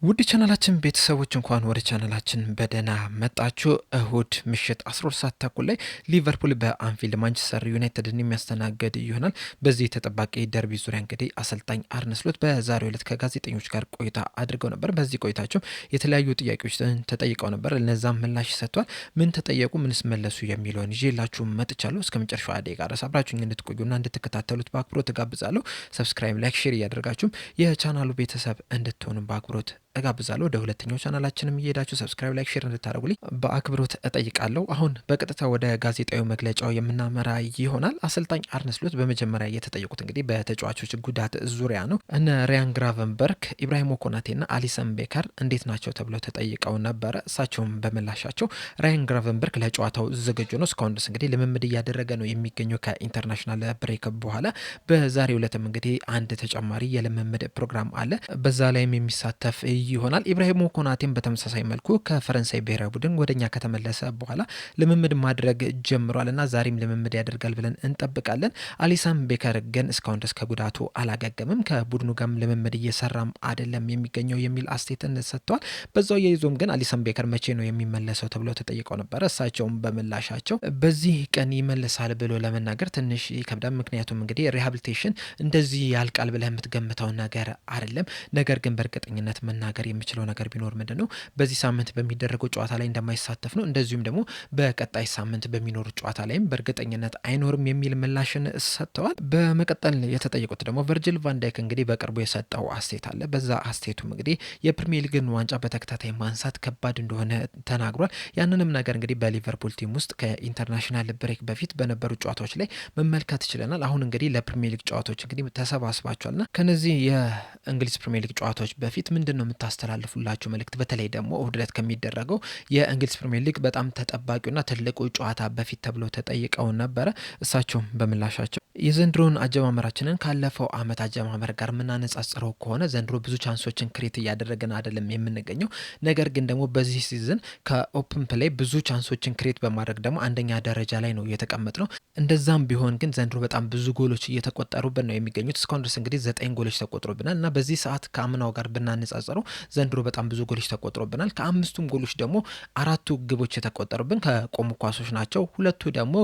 ውድ ቻናላችን ቤተሰቦች እንኳን ወደ ቻናላችን በደህና መጣችሁ። እሁድ ምሽት 12 ሰዓት ተኩል ላይ ሊቨርፑል በአንፊልድ ማንቸስተር ዩናይትድን የሚያስተናግድ ይሆናል። በዚህ ተጠባቂ ደርቢ ዙሪያ እንግዲህ አሰልጣኝ አርነ ስሎት በዛሬው ዕለት ከጋዜጠኞች ጋር ቆይታ አድርገው ነበር። በዚህ ቆይታቸው የተለያዩ ጥያቄዎች ተጠይቀው ነበር። ለነዛም ምላሽ ሰጥቷል። ምን ተጠየቁ፣ ምንስ መለሱ የሚለውን ይዤላችሁ መጥቻለሁ። እስከ መጨረሻው ደቂቃ ድረስ አብራችሁኝ እንድትቆዩና እንድትከታተሉት በአክብሮት እጋብዛለሁ። ሰብስክራይብ፣ ላይክ፣ ሼር እያደረጋችሁም የቻናሉ ቤተሰብ እንድትሆኑ በአክብሮት እጋብዛለሁ። ወደ ሁለተኛው ቻናላችንም እየሄዳችሁ ሰብስክራይብ፣ ላይክ፣ ሼር እንድታደርጉልኝ በአክብሮት እጠይቃለሁ። አሁን በቀጥታ ወደ ጋዜጣዊ መግለጫው የምናመራ ይሆናል። አሰልጣኝ አርነ ስሎት በመጀመሪያ የተጠየቁት እንግዲህ በተጫዋቾች ጉዳት ዙሪያ ነው። እነ ሪያን ግራቨንበርክ፣ ኢብራሂሞ ኮናቴና አሊሰን ቤከር እንዴት ናቸው ተብለው ተጠይቀው ነበረ። እሳቸውም በምላሻቸው ራያን ግራቨንበርክ ለጨዋታው ዝግጁ ነው፣ እስካሁን ድረስ እንግዲህ ልምምድ እያደረገ ነው የሚገኘው ከኢንተርናሽናል ብሬክ በኋላ። በዛሬው ዕለትም እንግዲህ አንድ ተጨማሪ የልምምድ ፕሮግራም አለ፣ በዛ ላይም የሚሳተፍ ይሆናል። ኢብራሂሞ ኮናቴም በተመሳሳይ መልኩ ከፈረንሳይ ብሔራዊ ቡድን ወደኛ ከተመለሰ በኋላ ልምምድ ማድረግ ጀምሯል እና ዛሬም ልምምድ ያደርጋል ብለን እንጠብቃለን። አሊሰን ቤከር ግን እስካሁን ድረስ ከጉዳቱ አላገገምም፣ ከቡድኑ ጋርም ልምምድ እየሰራም አይደለም የሚገኘው የሚል አስተያየትን ሰጥተዋል። በዛው የይዞም ግን አሊሰን ቤከር መቼ ነው የሚመለሰው ተብለው ተጠይቀው ነበረ። እሳቸውም በምላሻቸው በዚህ ቀን ይመለሳል ብሎ ለመናገር ትንሽ ይከብዳል። ምክንያቱም እንግዲህ ሪሃብሊቴሽን እንደዚህ ያልቃል ብለህ የምትገምተው ነገር አይደለም። ነገር ግን በእርግጠኝነት መናገር የሚችለው ነገር ቢኖር ምንድን ነው በዚህ ሳምንት በሚደረገው ጨዋታ ላይ እንደማይሳተፍ ነው። እንደዚሁም ደግሞ በቀጣይ ሳምንት በሚኖሩ ጨዋታ ላይም በእርግጠኝነት አይኖርም የሚል ምላሽን ሰጥተዋል። በመቀጠል የተጠየቁት ደግሞ ቨርጅል ቫንዳይክ እንግዲህ በቅርቡ የሰጠው አስተያየት አለ። በዛ አስተያየቱም እንግዲህ የፕሪሚየር ሊግን ዋንጫ በተከታታይ ማንሳት ከባድ እንደሆነ ተናግሯል። ያንንም ነገር እንግዲህ በሊቨርፑል ቲም ውስጥ ከኢንተርናሽናል ብሬክ በፊት በነበሩ ጨዋታዎች ላይ መመልከት ችለናል። አሁን እንግዲህ ለፕሪሚየር ሊግ ጨዋታዎች እንግዲህ ተሰባስባቸዋልና ከነዚህ የእንግሊዝ ፕሪሚየር ሊግ ጨዋታዎች በፊት ምንድን ነው የምታስተላልፉላችሁ መልእክት? በተለይ ደግሞ እሁድ ዕለት ከሚደረገው የእንግሊዝ ፕሪሚየር ሊግ በጣም ተጠባቂውና ትልቁ ጨዋታ በፊት ተብሎ ተጠይቀው ነበረ። እሳቸውም በምላሻቸው የዘንድሮን አጀማመራችንን ካለፈው አመት አጀማመር ጋር የምናነጻጽረው ከሆነ ዘንድሮ ብዙ ቻንሶችን ክሬት እያደረግን አይደለም የምንገኘው። ነገር ግን ደግሞ በዚህ ሲዝን ከኦፕን ፕሌይ ብዙ ቻንሶችን ክሬት በማድረግ ደግሞ አንደኛ ደረጃ ላይ ነው የተቀመጥ ነው። እንደዛም ቢሆን ግን ዘንድሮ በጣም ብዙ ጎሎች እየተቆጠሩብን ነው የሚገኙት። እስካሁን ድረስ እንግዲህ 9 ጎሎች ተቆጥሮብናል እና በዚህ ሰዓት ከአምናው ጋር ብናነጻጽረው ዘንድሮ በጣም ብዙ ጎሎች ተቆጥሮብናል። ከአምስቱም ጎሎች ደግሞ 4ቱ ግቦች የተቆጠሩብን ከቆሙ ኳሶች ናቸው። 2ቱ ደግሞ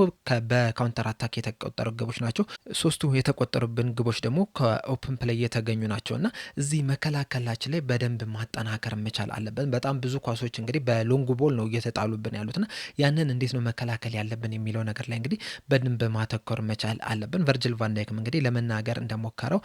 በካውንተር አታክ የተቆጠሩ ግቦች ናቸው። 3ቱ የተቆጠሩብን ግቦች ደግሞ ከኦፕን ፕሌይ የተገኙ ናቸው እና እዚህ መከላከላችን ላይ በደንብ ማጠናከር መቻል አለብን። በጣም ብዙ ኳሶች እንግዲህ በሎንግ ቦል ነው እየተጣሉብን ያሉትና ያንን እንዴት ነው መከላከል ያለብን የሚለው ነገር ላይ እንግዲህ በደንብ ማተኮር መቻል አለብን። ቨርጅል ቫንዳይክም እንግዲህ ለመናገር እንደሞከረው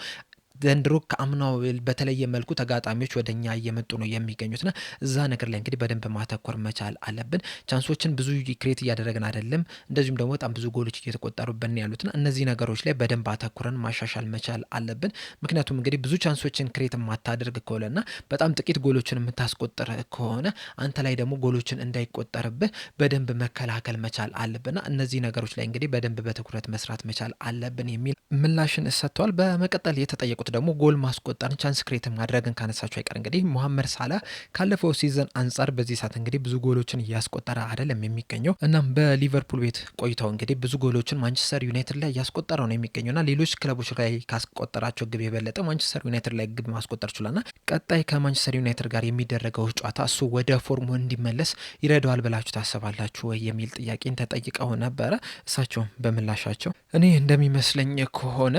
ዘንድሮ ከአምናው በተለየ መልኩ ተጋጣሚዎች ወደኛ እየመጡ ነው የሚገኙትና እዛ ነገር ላይ እንግዲህ በደንብ ማተኮር መቻል አለብን። ቻንሶችን ብዙ ክሬት እያደረግን አይደለም፣ እንደዚሁም ደግሞ በጣም ብዙ ጎሎች እየተቆጠሩብን ያሉትና እነዚህ ነገሮች ላይ በደንብ አተኩረን ማሻሻል መቻል አለብን። ምክንያቱም እንግዲህ ብዙ ቻንሶችን ክሬት የማታደርግ ከሆነና በጣም ጥቂት ጎሎችን የምታስቆጥር ከሆነ አንተ ላይ ደግሞ ጎሎችን እንዳይቆጠርብህ በደንብ መከላከል መቻል አለብንና እነዚህ ነገሮች ላይ እንግዲህ በደንብ በትኩረት መስራት መቻል አለብን የሚል ምላሽን ሰጥተዋል። በመቀጠል የተጠየቁት ደግሞ ጎል ማስቆጠርን ቻንስ ክሬት ማድረግን ካነሳቸው አይቀር እንግዲህ ሙሐመድ ሳላህ ካለፈው ሲዝን አንጻር በዚህ ሰዓት እንግዲህ ብዙ ጎሎችን እያስቆጠረ አይደለም የሚገኘው። እናም በሊቨርፑል ቤት ቆይታው እንግዲህ ብዙ ጎሎችን ማንቸስተር ዩናይትድ ላይ እያስቆጠረው ነው የሚገኘውና ሌሎች ክለቦች ላይ ካስቆጠራቸው ግብ የበለጠ ማንቸስተር ዩናይትድ ላይ ግብ ማስቆጠር ችሏልና ቀጣይ ከማንቸስተር ዩናይትድ ጋር የሚደረገው ጨዋታ እሱ ወደ ፎርሙ እንዲመለስ ይረዳዋል ብላችሁ ታስባላችሁ ወይ የሚል ጥያቄን ተጠይቀው ነበረ። እሳቸውም በምላሻቸው እኔ እንደሚመስለኝ ከሆነ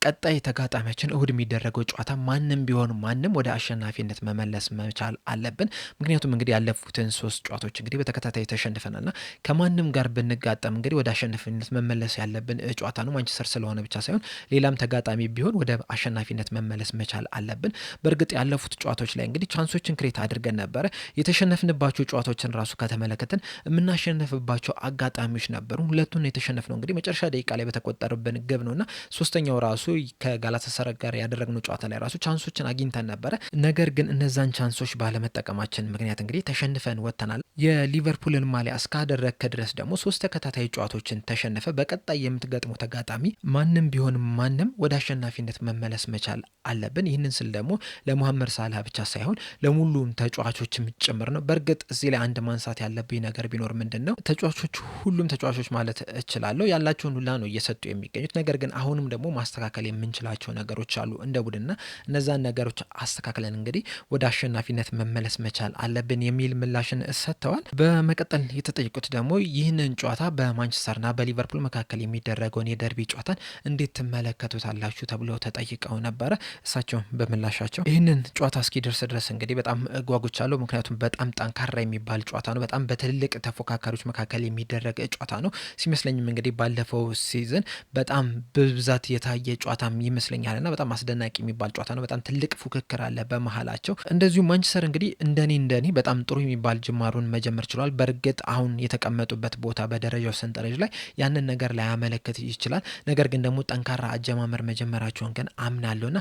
ቀጣይ ተጋጣሚያችን እሁድ የሚደረገው ጨዋታ ማንም ቢሆን ማንም ወደ አሸናፊነት መመለስ መቻል አለብን። ምክንያቱም እንግዲህ ያለፉትን 3 ጨዋታዎች እንግዲህ በተከታታይ ተሸንፈናልና ከማንም ጋር ብንጋጠም እንግዲህ ወደ አሸናፊነት መመለስ ያለብን ጨዋታ ነው። ማንቸስተር ስለሆነ ብቻ ሳይሆን ሌላም ተጋጣሚ ቢሆን ወደ አሸናፊነት መመለስ መቻል አለብን። በእርግጥ ያለፉት ጨዋታዎች ላይ እንግዲህ ቻንሶችን ክሬት አድርገን ነበረ። የተሸነፍንባቸው ጨዋታዎችን ራሱ ከተመለከትን የምናሸነፍባቸው አጋጣሚዎች ነበሩ። ሁለቱን የተሸነፍነው እንግዲህ መጨረሻ ደቂቃ ላይ በተቆጠሩብን ግብ ነውና ሶስተኛው ራሱ ከጋላታሳራይ ጋር ያደረግነው ጨዋታ ላይ ራሱ ቻንሶችን አግኝተን ነበረ። ነገር ግን እነዛን ቻንሶች ባለመጠቀማችን ምክንያት እንግዲህ ተሸንፈን ወጥተናል። የሊቨርፑልን ማሊያ እስካደረግከ ድረስ ደግሞ 3 ተከታታይ ጨዋታዎችን ተሸንፈ በቀጣይ የምትገጥመው ተጋጣሚ ማንም ቢሆን ማንም ወደ አሸናፊነት መመለስ መቻል አለብን። ይህንን ስል ደግሞ ለሙሐመድ ሳላህ ብቻ ሳይሆን ለሙሉም ተጫዋቾችም ጭምር ነው። በእርግጥ እዚህ ላይ አንድ ማንሳት ያለብኝ ነገር ቢኖር ምንድን ነው ተጫዋቾች ሁሉም ተጫዋቾች ማለት እችላለሁ ያላቸውን ሁላ ነው እየሰጡ የሚገኙት። ነገር ግን አሁንም ደግሞ ማስተካከል ማስተካከል የምንችላቸው ነገሮች አሉ እንደ ቡድንና እነዛን ነገሮች አስተካክለን እንግዲህ ወደ አሸናፊነት መመለስ መቻል አለብን የሚል ምላሽን ሰጥተዋል። በመቀጠል የተጠየቁት ደግሞ ይህንን ጨዋታ በማንቸስተርና በሊቨርፑል መካከል የሚደረገውን የደርቢ ጨዋታን እንዴት ትመለከቱታላችሁ ተብለው ተጠይቀው ነበረ። እሳቸውም በምላሻቸው ይህንን ጨዋታ እስኪደርስ ድረስ እንግዲህ በጣም ጓጉቻለሁ። ምክንያቱም በጣም ጠንካራ የሚባል ጨዋታ ነው። በጣም በትልልቅ ተፎካካሪዎች መካከል የሚደረግ ጨዋታ ነው። ሲመስለኝም እንግዲህ ባለፈው ሲዝን በጣም በብዛት የታየ ጨዋታም ይመስለኛል እና በጣም አስደናቂ የሚባል ጨዋታ ነው። በጣም ትልቅ ፉክክር አለ በመሀላቸው። እንደዚሁም ማንቸስተር እንግዲህ እንደኔ በጣም ጥሩ የሚባል ጅማሩን መጀመር ችሏል። በእርግጥ አሁን የተቀመጡበት ቦታ በደረጃው ሰንጠረዥ ላይ ያንን ነገር ላያመለክት ይችላል። ነገር ግን ደግሞ ጠንካራ አጀማመር መጀመራቸውን ግን አምናለሁና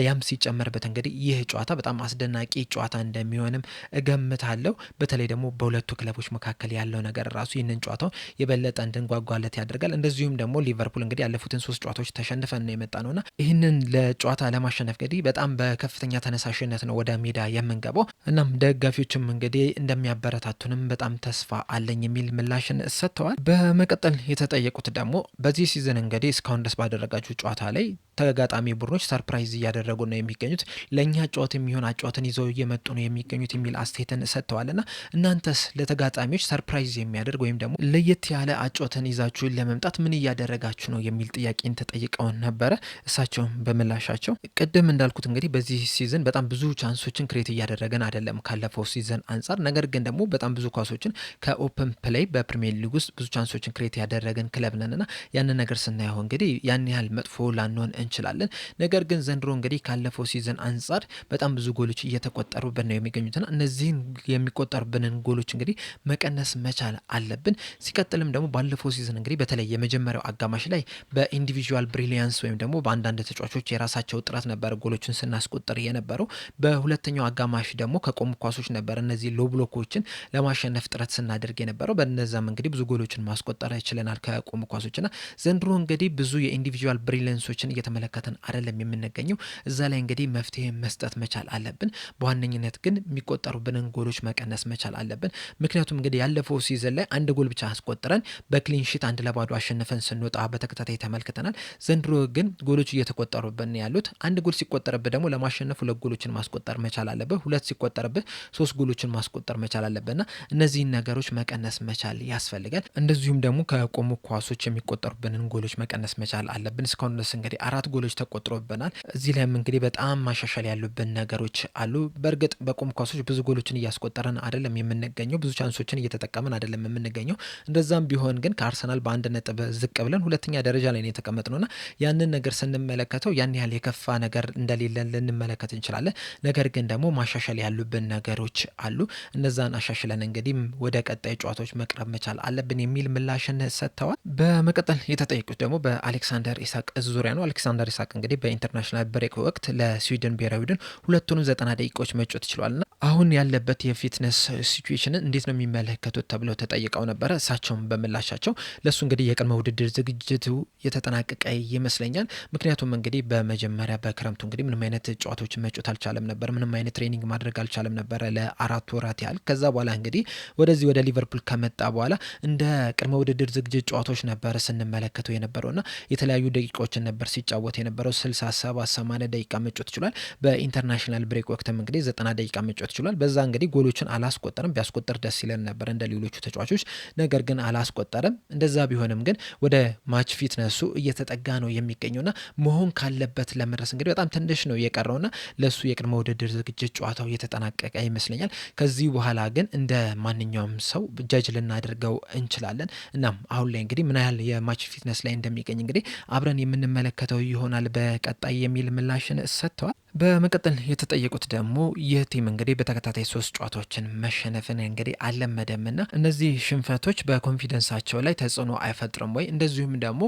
ያም ሲጨመርበት እንግዲህ ይህ ጨዋታ በጣም አስደናቂ ጨዋታ እንደሚሆንም እገምታለሁ። በተለይ ደግሞ በሁለቱ ክለቦች መካከል ያለው ነገር ራሱ ይህንን ጨዋታው የበለጠ እንድንጓጓለት ያደርጋል። እንደዚሁም ደግሞ ሊቨርፑል እንግዲህ ያለፉትን 3 ጨዋታዎች ተሸንፈን ነው የመጣ ነውና ይህንን ለጨዋታ ለማሸነፍ እንግዲህ በጣም በከፍተኛ ተነሳሽነት ነው ወደ ሜዳ የምንገባው። እናም ደጋፊዎችም እንግዲህ እንደሚያበረታቱንም በጣም ተስፋ አለኝ የሚል ምላሽን ሰጥተዋል። በመቀጠል የተጠየቁት ደግሞ በዚህ ሲዝን እንግዲህ እስካሁን ድረስ ባደረጋችሁ ጨዋታ ላይ ተጋጣሚ ቡድኖች ሰርፕራይዝ እያደረጉ ነው የሚገኙት፣ ለእኛ ጨዋታ የሚሆን አጨዋወትን ይዘው እየመጡ ነው የሚገኙት የሚል አስተያየትን ሰጥተዋልና እናንተስ ለተጋጣሚዎች ሰርፕራይዝ የሚያደርግ ወይም ደግሞ ለየት ያለ አጨዋወትን ይዛችሁ ለመምጣት ምን እያደረጋችሁ ነው የሚል ጥያቄን ተጠይቀውን ነበረ። እሳቸውም በምላሻቸው ቅድም እንዳልኩት እንግዲህ በዚህ ሲዝን በጣም ብዙ ቻንሶችን ክሬት እያደረገን አይደለም ካለፈው ሲዝን አንጻር። ነገር ግን ደግሞ በጣም ብዙ ኳሶችን ከኦፕን ፕሌይ በፕሪሚየር ሊግ ውስጥ ብዙ ቻንሶችን ክሬት ያደረገን ክለብ ነንና ያንን ነገር ስናየው እንግዲህ ያን ያህል መጥፎ ላንሆን እንችላለን። ነገር ግን ዘንድሮ እንግዲህ ካለፈው ሲዝን አንጻር በጣም ብዙ ጎሎች እየተቆጠሩብን ነው የሚገኙትና እነዚህን የሚቆጠሩብንን ጎሎች እንግዲህ መቀነስ መቻል አለብን። ሲቀጥልም ደግሞ ባለፈው ሲዝን እንግዲህ በተለይ የመጀመሪያው አጋማሽ ላይ በኢንዲቪጁዋል ብሪሊያንስ ወይም ደግሞ በአንዳንድ ተጫዋቾች የራሳቸው ጥረት ነበር ጎሎችን ስናስቆጥር የነበረው። በሁለተኛው አጋማሽ ደግሞ ከቆሙ ኳሶች ነበር እነዚህ ሎ ብሎኮችን ለማሸነፍ ጥረት ስናደርግ የነበረው። በነዛም እንግዲህ ብዙ ጎሎችን ማስቆጠር ችለናል ከቆሙ ኳሶችና ዘንድሮ እንግዲህ ብዙ የኢንዲቪጁዋል ብሪሊያንሶችን እየተመለከተን አይደለም የምንገኘው። እዛ ላይ እንግዲህ መፍትሄ መስጠት መቻል አለብን። በዋነኝነት ግን የሚቆጠሩብንን ጎሎች መቀነስ መቻል አለብን። ምክንያቱም እንግዲህ ያለፈው ሲዝን ላይ አንድ ጎል ብቻ አስቆጥረን በክሊንሺት 1-0 አሸንፈን ስንወጣ በተከታታይ ተመልክተናል። ዘንድሮ ግን ጎሎች እየተቆጠሩብን ያሉት። አንድ ጎል ሲቆጠርብህ ደግሞ ለማሸነፍ 2 ጎሎችን ማስቆጠር መቻል አለብህ። 2 ሲቆጠርብህ 3 ጎሎችን ማስቆጠር መቻል አለብህና እነዚህን ነገሮች መቀነስ መቻል ያስፈልጋል። እንደዚሁም ደግሞ ከቆሙ ኳሶች የሚቆጠሩብንን ጎሎች መቀነስ መቻል አለብን። እስካሁን ድረስ እንግዲህ 4 ጎሎች ተቆጥሮብናል። እዚህ ላይም እንግዲህ በጣም ማሻሻል ያሉብን ነገሮች አሉ። በእርግጥ በቆሙ ኳሶች ብዙ ጎሎችን እያስቆጠረን አይደለም የምንገኘው፣ ብዙ ቻንሶችን እየተጠቀምን አይደለም የምንገኘው። እንደዛም ቢሆን ግን ከአርሰናል በ1 ነጥብ ዝቅ ብለን 2ኛ ደረጃ ላይ ነው የተቀመጥነውና ያንን ነገር ስንመለከተው ያን ያህል የከፋ ነገር እንደሌለን ልንመለከት እንችላለን። ነገር ግን ደግሞ ማሻሻል ያሉብን ነገሮች አሉ። እነዛን አሻሽለን እንግዲህ ወደ ቀጣይ ጨዋታዎች መቅረብ መቻል አለብን የሚል ምላሽን ሰጥተዋል። በመቀጠል የተጠየቁት ደግሞ በአሌክሳንደር ኢሳቅ ዙሪያ ነው። አሌክሳንደር ኢሳቅ እንግዲህ በኢንተርናሽናል ብሬክ ወቅት ለስዊድን ብሔራዊ ቡድን ሁለቱንም 90 ደቂቃዎች መጫወት ችሏልና አሁን ያለበት የፊትነስ ሲቹዌሽንን እንዴት ነው የሚመለከቱት ተብለው ተጠይቀው ነበረ። እሳቸውም በምላሻቸው ለሱ እንግዲህ የቅድመ ውድድር ዝግጅቱ የተጠናቀቀ ይመስለኛል። ምክንያቱም እንግዲህ በመጀመሪያ በክረምቱ እንግዲህ ምንም አይነት ጨዋታዎችን መጫወት አልቻለም ነበር። ምንም አይነት ትሬኒንግ ማድረግ አልቻለም ነበረ ለ4 ወራት ያህል። ከዛ በኋላ እንግዲህ ወደዚህ ወደ ሊቨርፑል ከመጣ በኋላ እንደ ቅድመ ውድድር ዝግጅት ጨዋታዎች ነበር ስንመለከተው የነበረውና የተለያዩ ደቂቃዎችን ነበር ሲጫወት የነበረው። 67-80 ደቂቃ መጫወት ችሏል። በኢንተርናሽናል ብሬክ ወቅትም እንግዲህ 90 ደቂቃ መጫወት ችሏል። በዛ እንግዲህ ጎሎችን አላስቆጠርም። ቢያስቆጠር ደስ ይለን ነበር እንደ ሌሎቹ ተጫዋቾች፣ ነገር ግን አላስቆጠርም። እንደዛ ቢሆንም ግን ወደ ማች ፊትነሱ እየተጠጋ ነው የሚገኘውና መሆን ካለበት ለመድረስ እንግዲህ በጣም ትንሽ ነው የቀረውና ለሱ የቅድመ ውድድር ዝግጅት ጨዋታው እየተጠናቀቀ ይመስለኛል። ከዚህ በኋላ ግን እንደ ማንኛውም ሰው ጃጅ ልናደርገው እንችላለን። እናም አሁን ላይ እንግዲህ ምን ያህል የማች ፊትነስ ላይ እንደሚገኝ እንግዲህ አብረን የምንመለከተው ይሆናል በቀጣይ የሚል ምላሽን ሰጥተዋል። በመቀጠል የተጠየቁት ደግሞ ይህ ቲም እንግዲህ በተከታታይ 3 ጨዋታዎችን መሸነፍን እንግዲህ አልለመደምና እነዚህ ሽንፈቶች በኮንፊደንሳቸው ላይ ተጽዕኖ አይፈጥርም ወይ? እንደዚሁም ደግሞ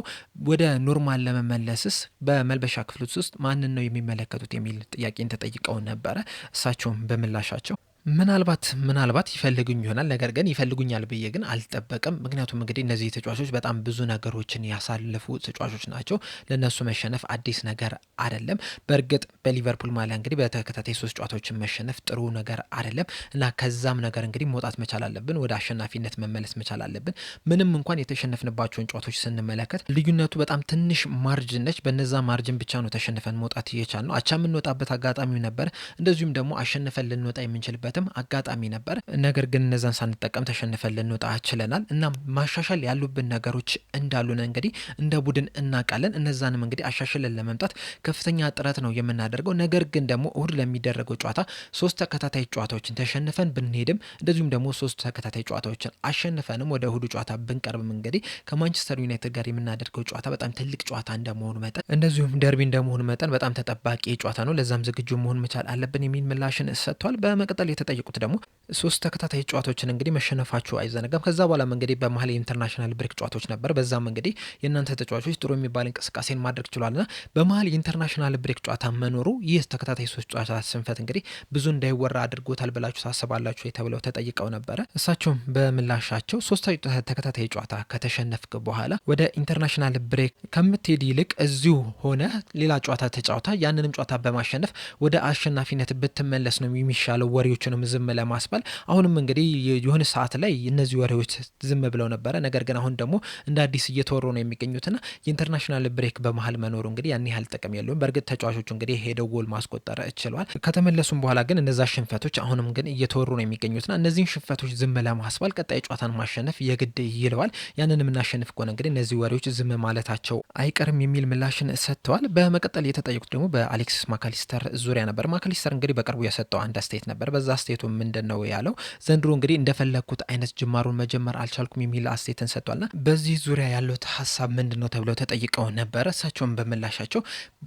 ወደ ኖርማል ለመመለስስ በመልበሻ ክፍሎች ውስጥ ማንን ነው የሚመለከቱት የሚል ጥያቄን ተጠይቀው ነበረ። እሳቸውም በምላሻቸው ምናልባት ይፈልጉኝ ይሆናል። ነገር ግን ይፈልጉኛል ብዬ ግን አልጠበቅም። ምክንያቱም እንግዲህ እነዚህ ተጫዋቾች በጣም ብዙ ነገሮችን ያሳለፉ ተጫዋቾች ናቸው። ለእነሱ መሸነፍ አዲስ ነገር አይደለም። በእርግጥ በሊቨርፑል ማሊያ እንግዲህ በተከታታይ 3 ጨዋታዎችን መሸነፍ ጥሩ ነገር አይደለም እና ከዛም ነገር እንግዲህ መውጣት መቻል አለብን። ወደ አሸናፊነት መመለስ መቻል አለብን። ምንም እንኳን የተሸነፍንባቸውን ጨዋታዎች ስንመለከት ልዩነቱ በጣም ትንሽ ማርጅን ነች። በነዛ ማርጅን ብቻ ነው ተሸንፈን መውጣት እየቻልነው። አቻ የምንወጣበት አጋጣሚ ነበር። እንደዚሁም ደግሞ አሸንፈን ልንወጣ የምንችልበት አጋጣሚ ነበር። ነገር ግን እነዛን ሳንጠቀም ተሸንፈን ልንወጣ ችለናል እና ማሻሻል ያሉብን ነገሮች እንዳሉን እንግዲህ እንደ ቡድን እናውቃለን። እነዛንም እንግዲህ አሻሽለን ለመምጣት ከፍተኛ ጥረት ነው የምናደርገው። ነገር ግን ደግሞ እሁድ ለሚደረገው ጨዋታ 3 ተከታታይ ጨዋታዎችን ተሸንፈን ብንሄድም እንደዚሁም ደግሞ 3 ተከታታይ ጨዋታዎችን አሸንፈንም ወደ እሁዱ ጨዋታ ብንቀርብም እንግዲህ ከማንቸስተር ዩናይትድ ጋር የምናደርገው ጨዋታ በጣም ትልቅ ጨዋታ እንደመሆኑ መጠን እንደዚሁም ደርቢ እንደመሆኑ መጠን በጣም ተጠባቂ ጨዋታ ነው። ለዛም ዝግጁ መሆን መቻል አለብን የሚል ምላሽን ሰጥቷል። በመቀጠል የተጠየቁት ደግሞ 3 ተከታታይ ጨዋታዎችን እንግዲህ መሸነፋቸው አይዘነጋም። ከዛ በኋላም እንግዲህ በመሀል የኢንተርናሽናል ብሬክ ጨዋታዎች ነበር። በዛም እንግዲህ የእናንተ ተጫዋቾች ጥሩ የሚባል እንቅስቃሴን ማድረግ ችሏልና በመሀል የኢንተርናሽናል ብሬክ ጨዋታ መኖሩ ይህ ተከታታይ 3 ጨዋታ ስንፈት እንግዲህ ብዙ እንዳይወራ አድርጎታል ብላችሁ ታስባላችሁ ተብለው ተጠይቀው ነበረ። እሳቸውም በምላሻቸው 3 ተከታታይ ጨዋታ ከተሸነፍክ በኋላ ወደ ኢንተርናሽናል ብሬክ ከምትሄድ ይልቅ እዚሁ ሆነ ሌላ ጨዋታ ተጫውታ ያንንም ጨዋታ በማሸነፍ ወደ አሸናፊነት ብትመለስ ነው የሚሻለው፣ ወሬዎቹንም ዝም ለማስባል። አሁንም እንግዲህ የሆነ ሰዓት ላይ እነዚህ ወሬዎች ዝም ብለው ነበረ። ነገር ግን አሁን ደግሞ እንደ አዲስ እየተወሩ ነው የሚገኙትና የኢንተርናሽናል ብሬክ በመሀል መኖሩ እንግዲህ ያን ያህል ጥቅም የለውም። በእርግጥ ተጫዋቾቹ እንግዲህ ሄደው ጎል ማስቆጠር ችለዋል። ከተመለሱም በኋላ ግን እነዛ ሽንፈቶች አሁንም ግን እየተወሩ ነው የሚገኙትና እነዚህን ሽንፈቶች ዝም ለማስባል ቀጣይ ጨዋታን ማሸነፍ የግድ ይለዋል። ያንን የምናሸንፍ ከሆነ እንግዲህ እነዚህ ወሬዎች ዝም ማለታቸው አይቀርም የሚል ምላሽን ሰጥተዋል። በመቀጠል የተጠየቁት ደግሞ በአሌክሲስ ማካሊስተር ዙሪያ ነበር። ማካሊስተር እንግዲህ በቅርቡ የሰጠው አንድ አስተያየት ነበር። በዛ አስተያየቱ ምንድን ነው ያለው? ዘንድሮ እንግዲህ እንደፈለግኩት አይነት ጅማሩን መጀመር አልቻልኩም የሚል አስተያየትን ሰጥቷልና በዚህ ዙሪያ ያለው ሀሳብ ምንድን ነው ተብለው ተጠይቀው ነበረ። እሳቸውን በምላሻቸው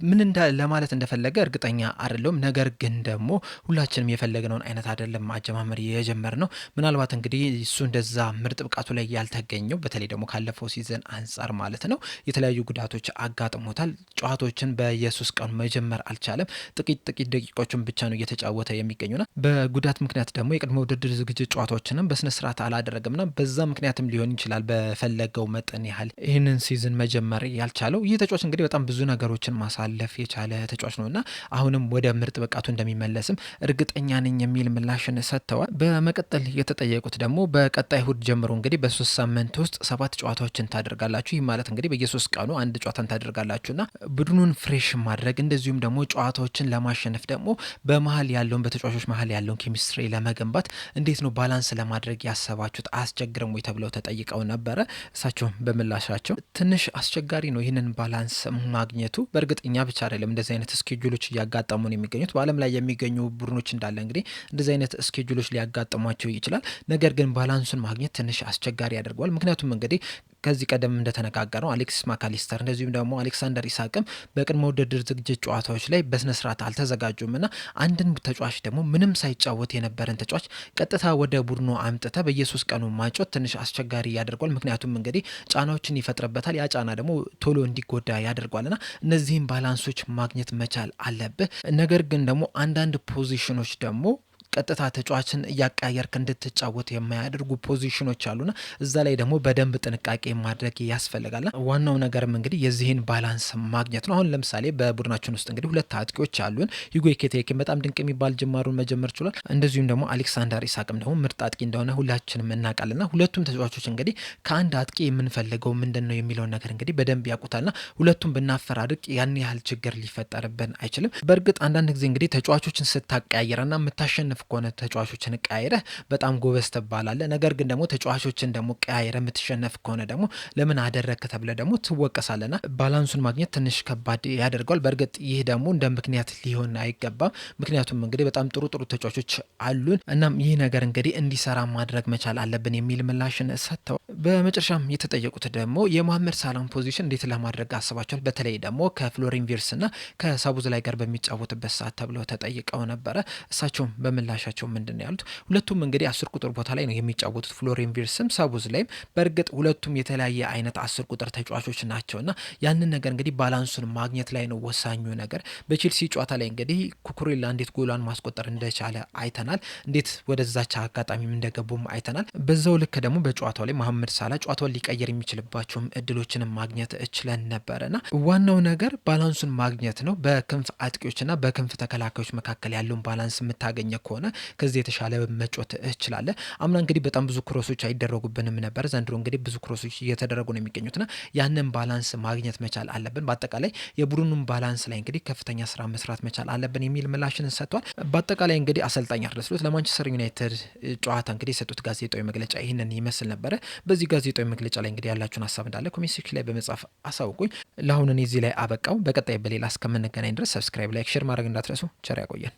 ምን ለማለት እንደፈለገ እርግጠኛ አይደለሁም። ነገር ግን ደግሞ ሁላችንም የፈለግነውን አይነት አይደለም አጀማመር የጀመርነው። ምናልባት እንግዲህ እሱ እንደዛ ምርጥ ብቃቱ ላይ ያልተገኘው በተለይ ደግሞ ካለፈው ሲዘን አንጻር ማለት ነው የተለያዩ ጉዳቶች አጋጥሞታል። ጨዋታዎችን በየሱስ ቀኑ መጀመር አልቻለም። ጥቂት ደቂቃዎችን ብቻ ነው እየተጫወተ የሚገኙና በጉዳት ምክንያት ደግሞ የቅድመ ውድድር ዝግጅት ጨዋታዎችንም በስነ ስርዓት አላደረገምና በዛ ምክንያትም ሊሆን ይችላል በፈለገው መጠን ያህል ይህንን ሲዝን መጀመር ያልቻለው። ይህ ተጫዋች እንግዲህ በጣም ብዙ ነገሮችን ማሳለፍ የቻለ ተጫዋች ነውና አሁንም ወደ ምርጥ ብቃቱ እንደሚመለስም እርግጠኛ ነኝ የሚል ምላሽን ሰጥተዋል። በመቀጠል የተጠየቁት ደግሞ በቀጣይ እሁድ ጀምሮ እንግዲህ በ3 ሳምንት ውስጥ 7 ጨዋታዎችን ታደርጋላችሁ። ይህ ማለት እንግዲህ በየ3 ቀኑ አንድ ጨዋታን ታደርጋላችሁና ቡድኑን ፍሬሽ ማድረግ እንደዚሁም ደግሞ ጨዋታዎችን ለማሸነፍ ደግሞ በመሀል ያለውን በተጫዋቾች መሀል ያለውን ኬሚስትሪ ለመገንባት እንዴት ነው ባላንስ ለማድረግ ያሰባችሁት? አስቸግረም ወይ ተብለው ተጠይቀው ነበረ። እሳቸውም በምላሻቸው ትንሽ አስቸጋሪ ነው ይህንን ባላንስ ማግኘቱ። በእርግጥ እኛ ብቻ አይደለም እንደዚህ አይነት ስኬጁሎች እያጋጠሙን የሚገኙት። በዓለም ላይ የሚገኙ ቡድኖች እንዳለ እንግዲህ እንደዚህ አይነት ስኬጁሎች ሊያጋጥሟቸው ይችላል። ነገር ግን ባላንሱን ማግኘት ትንሽ አስቸጋሪ ያደርገዋል። ምክንያቱም እንግዲህ ከዚህ ቀደም እንደተነጋገረው አሌክሲስ ማካሊስተር እንደዚሁም ደግሞ አሌክሳንደር ኢሳቅም በቅድመ ውድድር ዝግጅት ጨዋታዎች ላይ በስነ ስርዓት አልተዘጋጁም እና አንድን ተጫዋች ደግሞ ምንም ሳይጫወት የነበረን ተጫዋች ቀጥታ ወደ ቡድኑ አምጥተ በየ3 ቀኑ ማጮት ትንሽ አስቸጋሪ ያደርጓል። ምክንያቱም እንግዲህ ጫናዎችን ይፈጥርበታል። ያ ጫና ደግሞ ቶሎ እንዲጎዳ ያደርጓልና እነዚህም ባላንሶች ማግኘት መቻል አለብህ። ነገር ግን ደግሞ አንዳንድ ፖዚሽኖች ደግሞ ቀጥታ ተጫዋችን እያቀያየርክ እንድትጫወት የማያደርጉ ፖዚሽኖች አሉና እዛ ላይ ደግሞ በደንብ ጥንቃቄ ማድረግ ያስፈልጋልና ዋናው ነገርም እንግዲህ የዚህን ባላንስ ማግኘት ነው። አሁን ለምሳሌ በቡድናችን ውስጥ እንግዲህ 2 አጥቂዎች አሉን። ሂጎ ኤኪቲኬን በጣም ድንቅ የሚባል ጅማሩን መጀመር ችሏል። እንደዚሁም ደግሞ አሌክሳንደር ኢሳቅም ደግሞ ምርጥ አጥቂ እንደሆነ ሁላችንም እናውቃልና ሁለቱም ተጫዋቾች እንግዲህ ከአንድ አጥቂ የምንፈልገው ምንድን ነው የሚለውን ነገር እንግዲህ በደንብ ያውቁታልና ሁለቱም ብናፈራርቅ ያን ያህል ችግር ሊፈጠርብን አይችልም። በእርግጥ አንዳንድ ጊዜ እንግዲህ ተጫዋቾችን ስታቀያየረና የምታሸንፍ ከሆነ ተጫዋቾችን ቀያይረህ በጣም ጎበዝ ትባላለህ። ነገር ግን ደግሞ ተጫዋቾችን ደግሞ ቀያይረህ የምትሸነፍ ከሆነ ደግሞ ለምን አደረግክ ተብለህ ደግሞ ትወቀሳለና ባላንሱን ማግኘት ትንሽ ከባድ ያደርገዋል። በእርግጥ ይህ ደግሞ እንደ ምክንያት ሊሆን አይገባም። ምክንያቱም እንግዲህ በጣም ጥሩ ተጫዋቾች አሉን። እናም ይህ ነገር እንግዲህ እንዲሰራ ማድረግ መቻል አለብን የሚል ምላሽን ሰጥተው በመጨረሻም የተጠየቁት ደግሞ የመሐመድ ሳላህን ፖዚሽን እንዴት ለማድረግ አስባቸዋል? በተለይ ደግሞ ከፍሎሪን ቪርትስና ከሳቡዝ ላይ ጋር በሚጫወትበት ሰዓት ተብለው ተጠይቀው ነበረ። እሳቸውም በምን ምላሻቸው ምንድን ነው ያሉት? ሁለቱም እንግዲህ 10 ቁጥር ቦታ ላይ ነው የሚጫወቱት፣ ፍሎሪያን ቪርትስም ሰቡዝ ላይም። በእርግጥ ሁለቱም የተለያየ አይነት 10 ቁጥር ተጫዋቾች ናቸውና ያንን ነገር እንግዲህ ባላንሱን ማግኘት ላይ ነው ወሳኙ ነገር። በቼልሲ ጨዋታ ላይ እንግዲህ ኩኩሬላ እንዴት ጎሏን ማስቆጠር እንደቻለ አይተናል። እንዴት ወደዛች አጋጣሚም እንደገቡም አይተናል። በዛው ልክ ደግሞ በጨዋታው ላይ መሐመድ ሳላ ጨዋታውን ሊቀየር የሚችልባቸውም እድሎችንም ማግኘት እችለን ነበረና ዋናው ነገር ባላንሱን ማግኘት ነው። በክንፍ አጥቂዎችና በክንፍ ተከላካዮች መካከል ያለውን ባላንስ የምታገኘ ከሆነ ከዚህ የተሻለ መጮት እችላለ። አምና እንግዲህ በጣም ብዙ ክሮሶች አይደረጉብንም ነበር። ዘንድሮ እንግዲህ ብዙ ክሮሶች እየተደረጉ ነው የሚገኙትና ያንን ባላንስ ማግኘት መቻል አለብን። በአጠቃላይ የቡድኑን ባላንስ ላይ እንግዲህ ከፍተኛ ስራ መስራት መቻል አለብን የሚል ምላሽን ሰጥቷል። በአጠቃላይ እንግዲህ አሰልጣኝ አርነ ስሎት ለማንቸስተር ዩናይትድ ጨዋታ እንግዲህ የሰጡት ጋዜጣዊ መግለጫ ይህንን ይመስል ነበረ። በዚህ ጋዜጣዊ መግለጫ ላይ እንግዲህ ያላችሁን ሀሳብ እንዳለ ኮሜንት ሴክሽን ላይ በመጻፍ አሳውቁኝ። ለአሁን እኔ እዚህ ላይ አበቃው። በቀጣይ በሌላ እስከምንገናኝ ድረስ ሰብስክራይብ፣ ላይክ፣ ሼር ማድረግ እንዳትረሱ። ቸር ያቆየን።